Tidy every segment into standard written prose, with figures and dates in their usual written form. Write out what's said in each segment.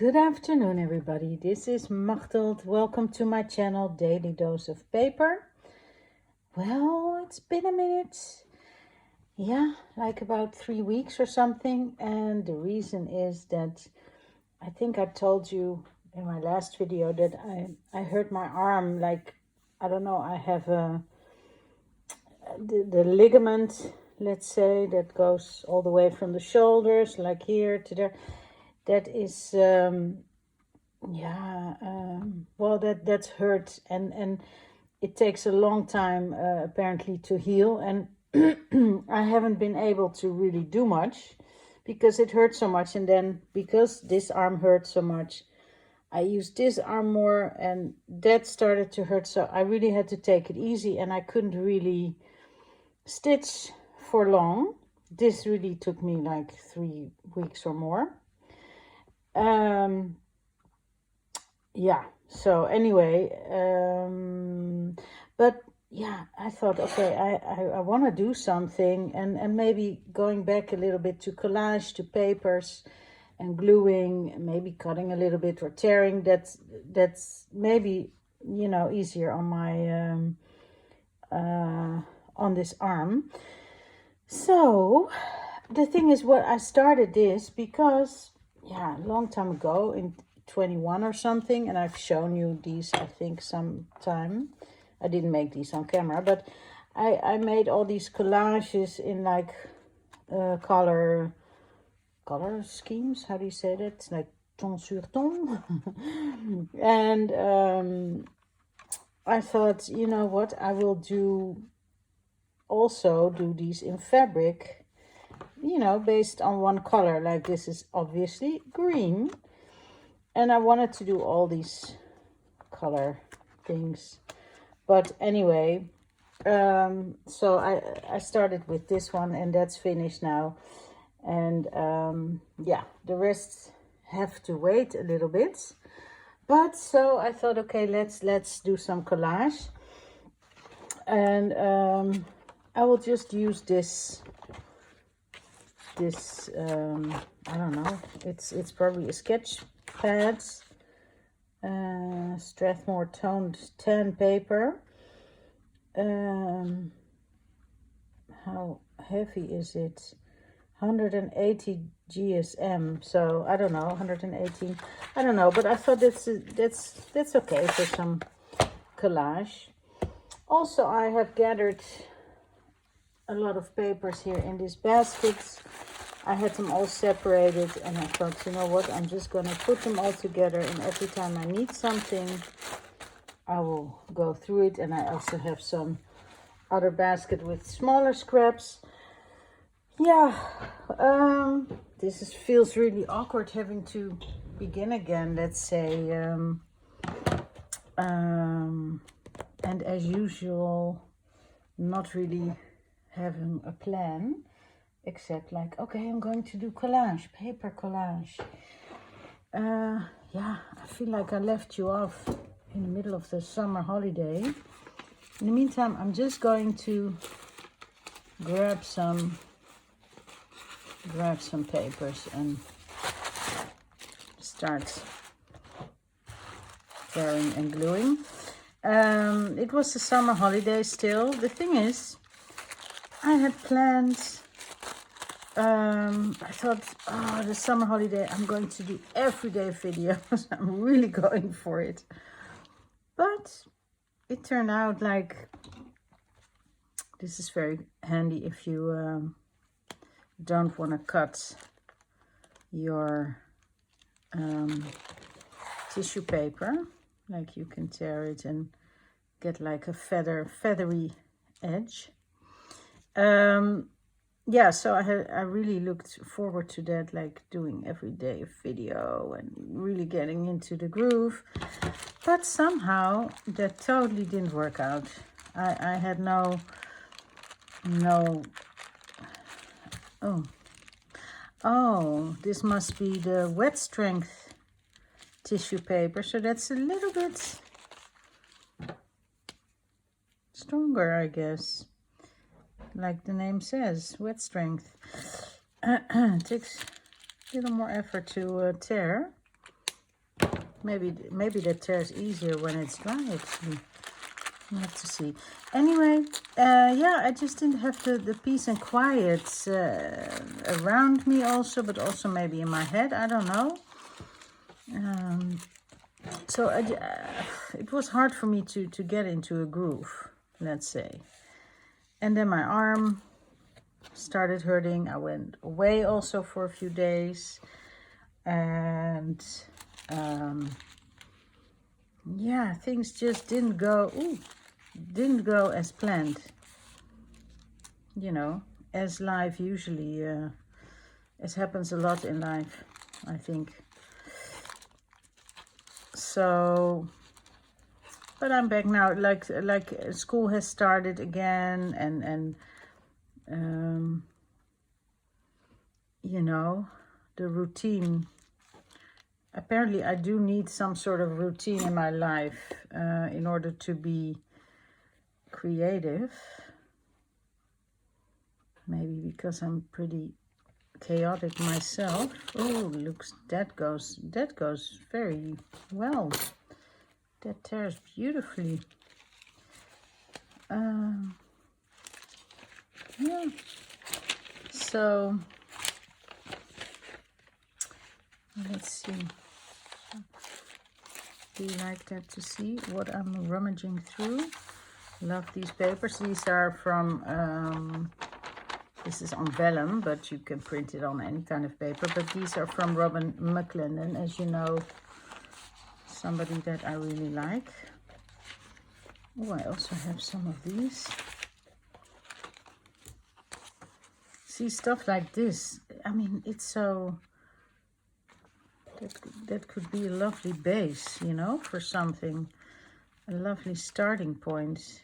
Good afternoon, everybody. This is Machteld. Welcome to my channel, Daily Dose of Paper. Well, it's been a minute. Yeah, like about 3 weeks or something. And the reason is that I think I told you in my last video that I hurt my arm. Like, I don't know, I have the ligament, let's say, that goes all the way from the shoulders, like here to there. That is... well, that's hurt, and it takes a long time apparently to heal, and I haven't been able to really do much because it hurts so much. And then because this arm hurt so much, I used this arm more, and that started to hurt, so I really had to take it easy, and I couldn't really stitch for long. This really took me like 3 weeks or more. Yeah, so anyway, but yeah, I thought, okay, I want to do something, and maybe going back a little bit to collage, to papers and gluing, maybe cutting a little bit or tearing. That's maybe, you know, easier on my on this arm. So the thing is, what I started this because, yeah, a long time ago in 21 or something, and I've shown you these, I think, sometime. I didn't make these on camera, but I made all these collages in like color schemes. How do you say that? It's like ton sur ton. And I thought, you know what, I will also do these in fabric, you know, based on one color. Like this is obviously green, and I wanted to do all these color things. But anyway, so I started with this one, and that's finished now. And yeah, the rest have to wait a little bit. But so I thought, okay, let's do some collage. And I will just use this I don't know, it's probably a sketch pads, Strathmore toned tan paper. How heavy is it? 180 GSM, so I don't know, 118, I don't know, but I thought that's okay for some collage. Also, I have gathered a lot of papers here in these baskets. I had them all separated, and I thought, you know what, I'm just going to put them all together, and every time I need something, I will go through it. And I also have some other basket with smaller scraps. Yeah, this feels really awkward having to begin again, let's say. And as usual, not really having a plan, except like, okay, I'm going to do collage, paper collage. Yeah, I feel like I left you off in the middle of the summer holiday. In the meantime, I'm just going to grab some papers and start tearing and gluing. It was the summer holiday still. The thing is, I had planned, I thought, oh, the summer holiday, I'm going to do everyday videos. I'm really going for it. But it turned out like, this is very handy if you don't want to cut your tissue paper. Like, you can tear it and get like a feathery edge. Yeah, so I really looked forward to that, like doing everyday video and really getting into the groove. But somehow that totally didn't work out. I had no oh, this must be the wet strength tissue paper, so that's a little bit stronger, I guess, like the name says, wet strength. It takes a little more effort to tear. Maybe that tears easier when it's dry, actually. We have to see. Anyway, yeah, I just didn't have the peace and quiet around me also, but also maybe in my head. I don't know. So it was hard for me to get into a groove, let's say. And then my arm started hurting. I went away also for a few days. And yeah, things just didn't go as planned. You know, as life usually, as happens a lot in life, I think. So, but I'm back now. Like school has started again, and you know, the routine. Apparently, I do need some sort of routine in my life in order to be creative. Maybe because I'm pretty chaotic myself. Oh, looks, that goes very well. That tears beautifully. Yeah. So let's see. Do you like that to see what I'm rummaging through? Love these papers. These are from this is on vellum, but you can print it on any kind of paper. But these are from Robin McClendon, as you know, somebody that I really like. Oh, I also have some of these. See, stuff like this. I mean, it's so... That could be a lovely base, you know, for something. A lovely starting point.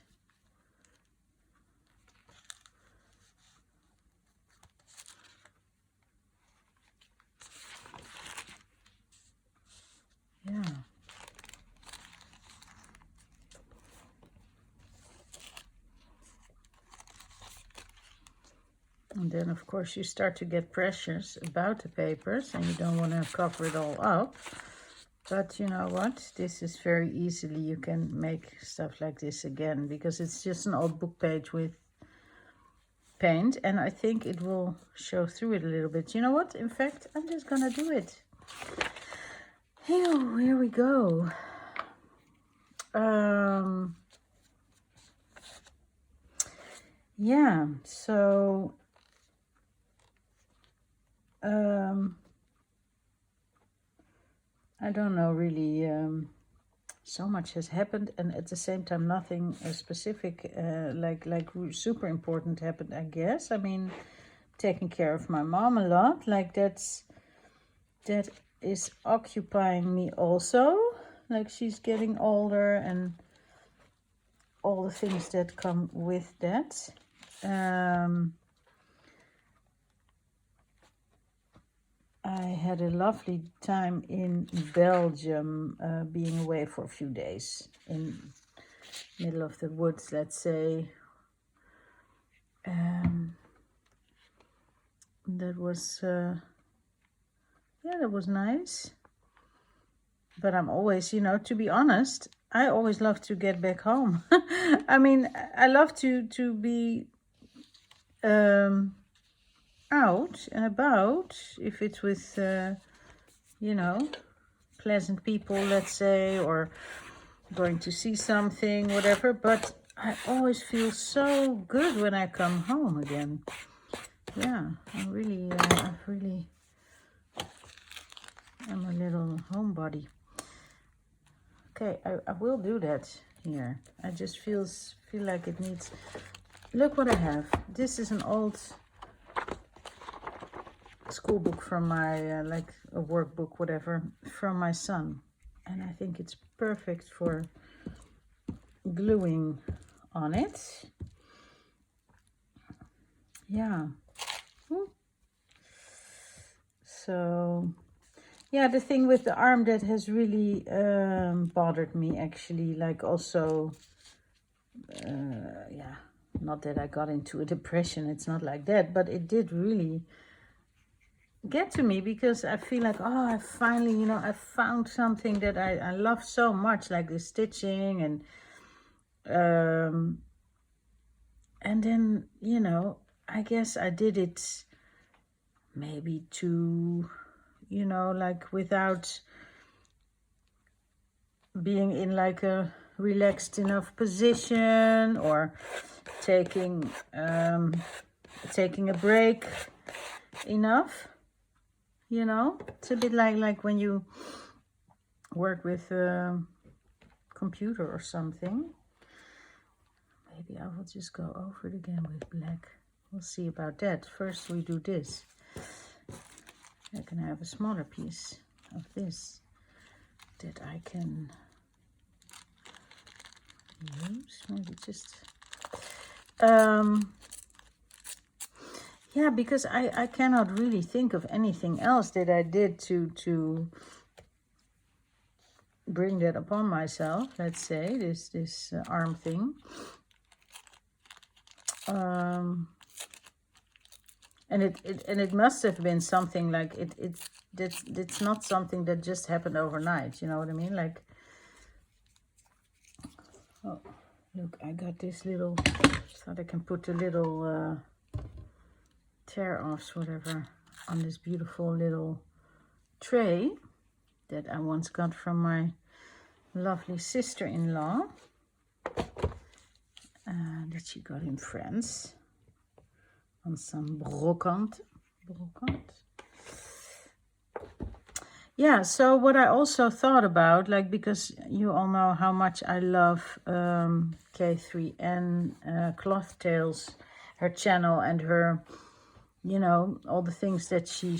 Yeah. And then, of course, you start to get precious about the papers and you don't want to cover it all up. But you know what? This is very easily, you can make stuff like this again because it's just an old book page with paint. And I think it will show through it a little bit. You know what? In fact, I'm just going to do it. Here we go. Yeah, so I don't know really, so much has happened and at the same time nothing specific like super important happened, I guess. I mean, taking care of my mom a lot, like that is occupying me also, like she's getting older and all the things that come with that. I had a lovely time in Belgium, being away for a few days in middle of the woods, let's say. That was yeah, that was nice. But I'm always, you know, to be honest, I always love to get back home. I mean, I love to be out and about, if it's with, you know, pleasant people, let's say, or going to see something, whatever. But I always feel so good when I come home again. Yeah, I'm a little homebody. Okay, I will do that here. I just feel like it needs... Look what I have. This is an old school book from my, like a workbook, whatever, from my son. And I think it's perfect for gluing on it. Yeah. So... yeah, the thing with the arm that has really bothered me, actually, like also, yeah, not that I got into a depression, it's not like that, but it did really get to me, because I feel like, oh, I finally, you know, I found something that I love so much, like the stitching, and then, you know, I guess I did it maybe too, you know, like without being in like a relaxed enough position, or taking taking a break enough, you know. It's a bit like when you work with a computer or something. Maybe I will just go over it again with black. We'll see about that. First we do this. I can have a smaller piece of this that I can use. Maybe just yeah, because I cannot really think of anything else that I did to bring that upon myself. Let's say this arm thing. And it must have been something like it's not something that just happened overnight. You know what I mean? Like, oh, look, I got this little, so I can put a little tear-offs, whatever, on this beautiful little tray that I once got from my lovely sister-in-law, that she got in France on some brocante. Yeah, so what I also thought about, like, because you all know how much I love K3N Cloth Tales, her channel, and her, you know, all the things that she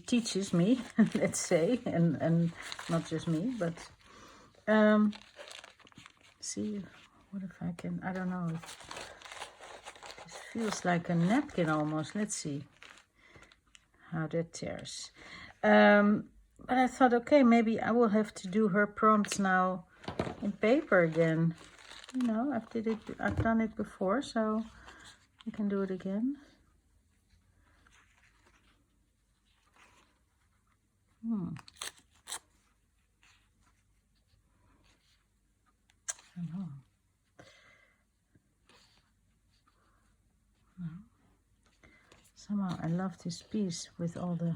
teaches me, let's say, and not just me, but see, what if I can, I don't know, this feels like a napkin almost. Let's see how that tears. But I thought, okay, maybe I will have to do her prompts now in paper again. You know, I've done it before, so I can do it again. I don't know. No. Somehow I love this piece with all the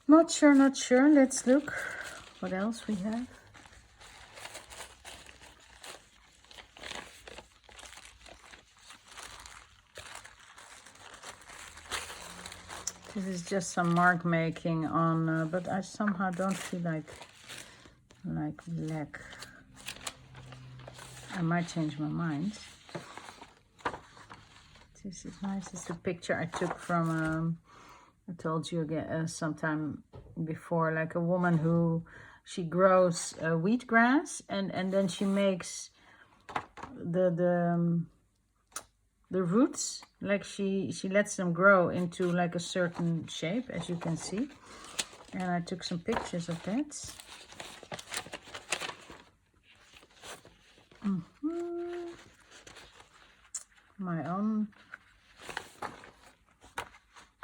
not sure. Let's look what else we have. This is just some mark making on, but I somehow don't feel like black. I might change my mind. This is nice. It's a picture I took from, I told you again sometime before, like a woman who, she grows wheatgrass, and then she makes the roots, like she lets them grow into like a certain shape, as you can see. And I took some pictures of that. My own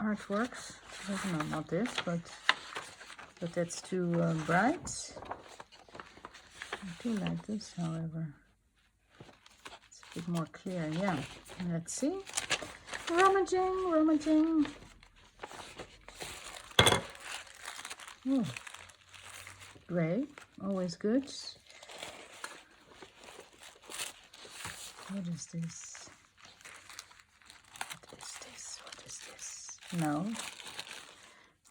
artworks. No, not this, but that's too bright. I do like this, however. It's a bit more clear, yeah. Let's see. Rummaging. Oh, gray, always good. What is this? What is this? No.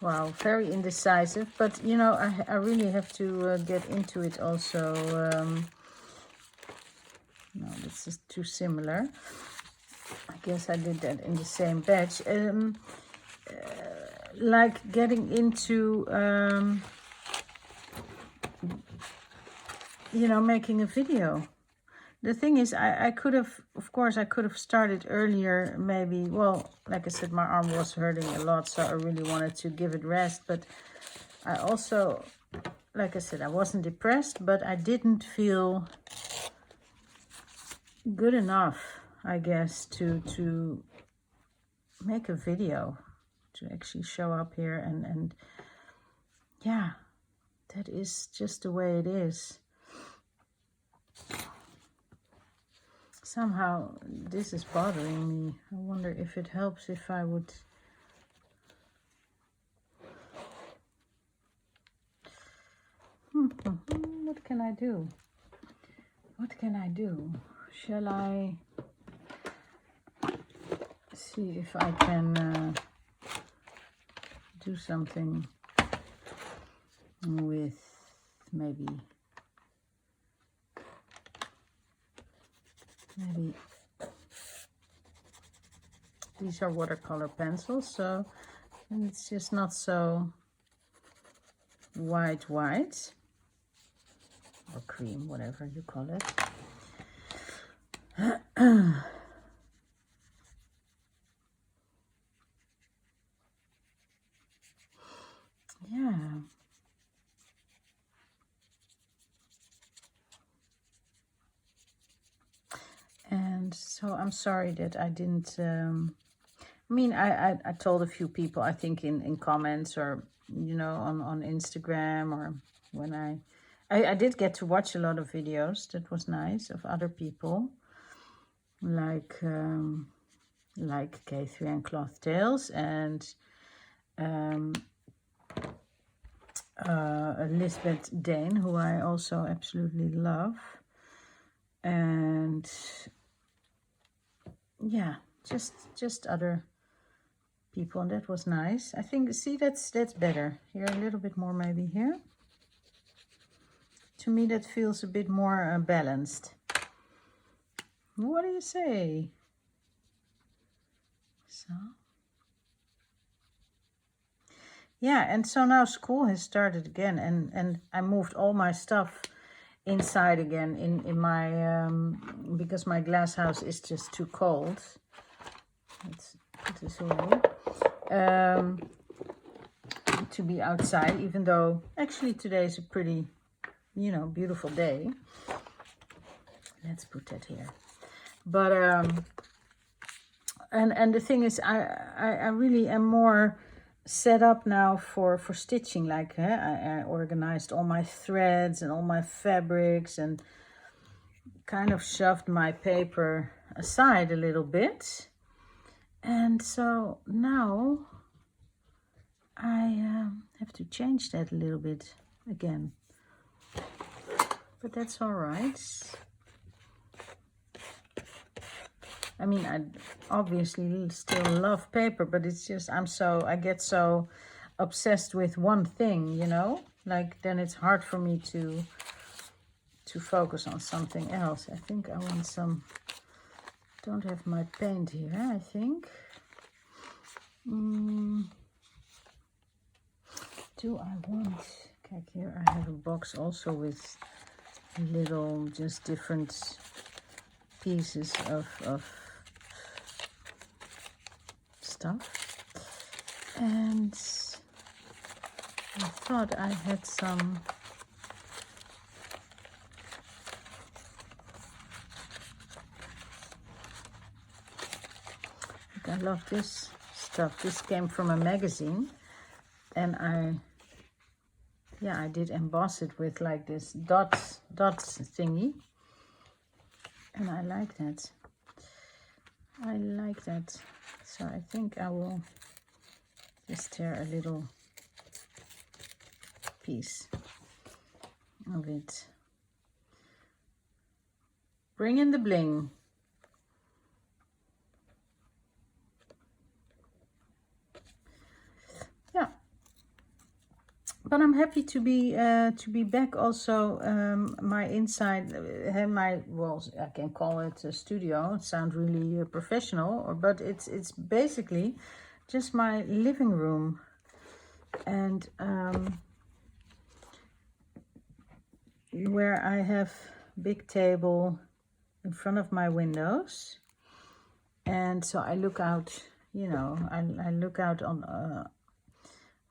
Wow, very indecisive, but you know, I really have to get into it also. No, this is too similar. I guess I did that in the same batch. Like getting into, you know, making a video. The thing is, I could have, of course, I could have started earlier, maybe. Well, like I said, my arm was hurting a lot, so I really wanted to give it rest. But I also, like I said, I wasn't depressed, but I didn't feel good enough, I guess, to make a video, to actually show up here. And yeah, that is just the way it is. Somehow this is bothering me. I wonder if it helps if I would... What can I do? What can I do? Shall I see if I can do something with maybe these are watercolor pencils, so it's just not so white or cream, whatever you call it. Yeah. And so I'm sorry that I didn't, I mean, I told a few people, I think in comments or, you know, on Instagram, or when I did get to watch a lot of videos. That was nice, of other people, like K3 and Cloth Tales, and Lisbeth Dane, who I also absolutely love. And yeah, just other people, and that was nice. I think, see, that's better. Here, a little bit more maybe here. To me, that feels a bit more balanced. What do you say? So, yeah, and so now school has started again, and I moved all my stuff inside again in my because my glass house is just too cold. Let's put this away. To be outside, even though actually today is a pretty, you know, beautiful day. Let's put that here. But and the thing is, I really am more set up now for stitching. Like I organized all my threads and all my fabrics, and kind of shoved my paper aside a little bit. And so now I have to change that a little bit again, but that's all right. I mean, I obviously still love paper, but it's just I get so obsessed with one thing, you know, like then it's hard for me to focus on something else. I think I want some, don't have my paint here, I think. Do I want, kijk here, I have a box also with little, just different pieces of stuff. And I thought I had some I love this stuff. This came from a magazine, and I did emboss it with like this dots thingy, and I like that. So I think I will just tear a little piece of it. Bring in the bling. Yeah, but I'm happy to be back. Also, my inside, well, I can call it a studio. It sounds really professional, but it's basically just my living room, and where I have big table in front of my windows, and so I look out. You know, I look out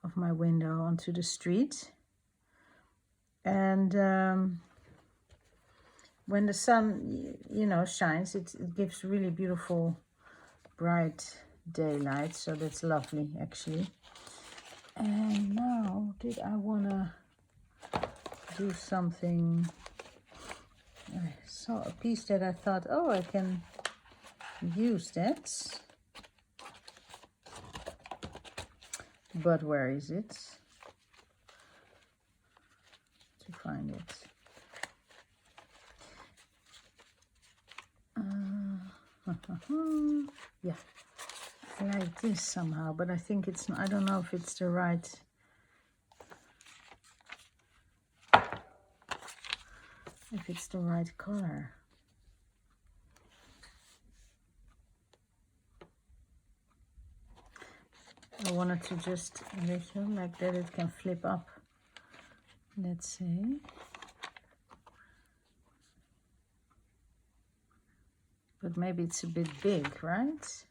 of my window onto the street. And when the sun, you know, shines, it gives really beautiful, bright daylight. So that's lovely, actually. And now, did I want to do something? I saw a piece that I thought, oh, I can use that. But where is it? To find it. Yeah, I like this somehow, but I think it's, I don't know if it's the right. If it's the right color. I wanted to just like that it can flip up. Let's see. But maybe it's a bit big, right?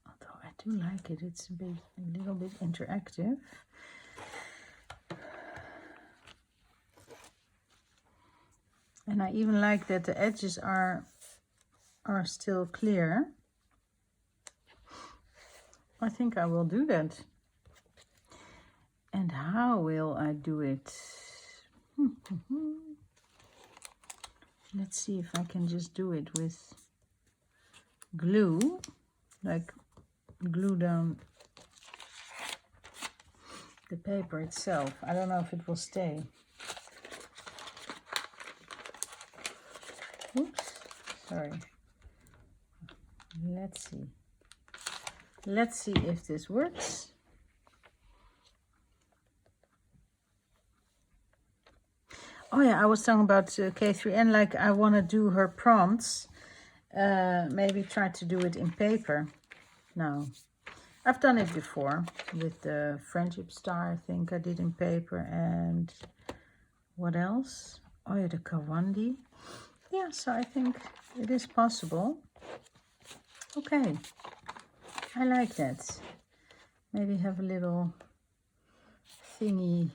Although I do like it, it's a little bit interactive. And I even like that the edges are still clear. I think I will do that. And how will I do it? Let's see if I can just do it with glue, like glue down the paper itself. I don't know if it will stay. Oops, sorry. Let's see. Let's see if this works. Oh yeah, I was talking about K3N, like I want to do her prompts. Maybe try to do it in paper. No, I've done it before with the friendship star. I think I did in paper. And what else? Oh yeah, the Kawandi. Yeah, so I think it is possible. Okay, I like that. Maybe have a little thingy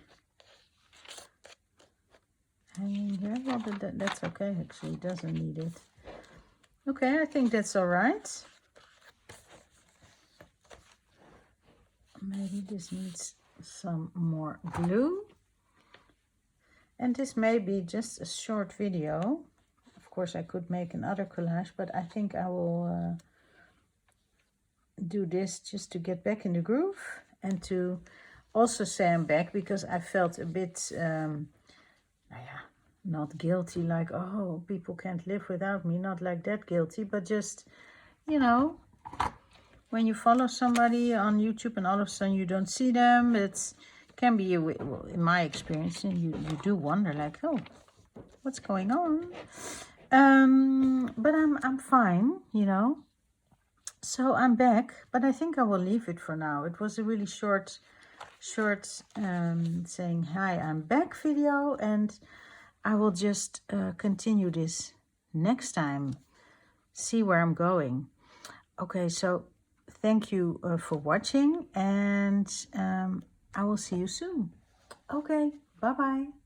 hanging here. Well, but that's okay, actually. It doesn't need it. Okay, I think that's all right. Maybe this needs some more glue. And this may be just a short video. Of course, I could make another collage, but I think I will do this just to get back in the groove and to also say I'm back, because I felt a bit, not guilty, like, oh, people can't live without me. Not like that guilty, but just, you know, when you follow somebody on YouTube and all of a sudden you don't see them, it can be, well, in my experience, and you do wonder, like, oh, what's going on? But I'm fine, you know. So I'm back, but I think I will leave it for now. It was a really short saying hi, I'm back video, and I will just continue this next time, see where I'm going. Okay, so thank you for watching, and I will see you soon. Okay, bye-bye.